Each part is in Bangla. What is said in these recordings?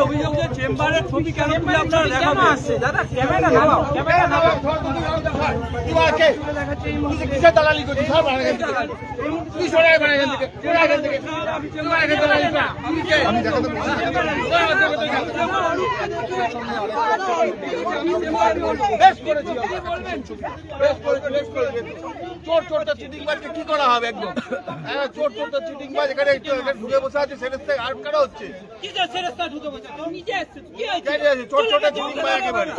অভিযোগ যে চেম্বারের ছবি কেন আপনারা দেখাবেন আসছে দাদা ক্যামেরা নামাও কিসের দালালি করছিস সব তুই সরে এখান থেকে চোর চোরটা চিটিংবাজকে কি করা হবে একদম চোর চোরটা চিটিংবাজ এখানে ঢুকে বসে আছে সেরেস্তায় আট কাটা হচ্ছে চোর চোরটা চিটিংবাজ একেবারে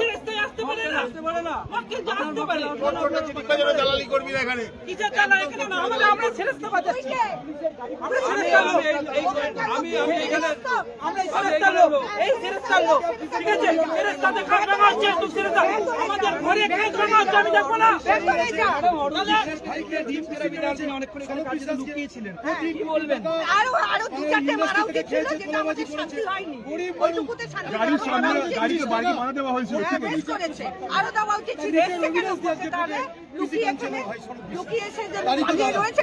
চোর চোরটা চিটিংবাজ দালালি করবি না এখানে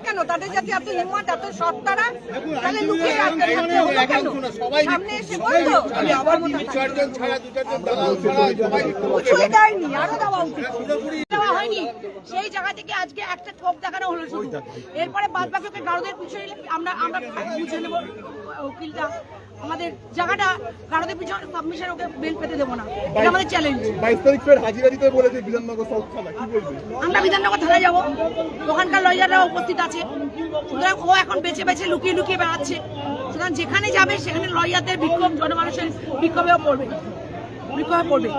কেন তাদের যাতে আপনি হিম্মত এত সত্তারা তাহলে লুকিয়ে সামনে এসে বলতো দেয়নি আরো দেওয়া উচিত হয়নি সেই জায়গা থেকে আজকে একটা ঠোপ দেখানো হলো শুধু এরপরে বাদ বাকি ওকে গারদের পিছনে আমরা বুঝে নেবো উকিলটা আমাদের জায়গাটা গারদের পিছনে সাবমিশন ওকে বেল পেতে দেবো না এটা আমাদের চ্যালেঞ্জ 22 তারিখ ফের হাজিরা দিতে বলেছে বিধাননগর সাউথ থানা কি বলবে আমরা বিধাননগর থানায় যাবো ওখানকার লয়াররা উপস্থিত আছে সুতরাং ও এখন বেছে বেছে লুকিয়ে লুকিয়ে বেড়াচ্ছে সুতরাং যেখানে যাবে সেখানে লয়ারদের বিক্ষোভ জনমানুষের বিক্ষোভে পড়বে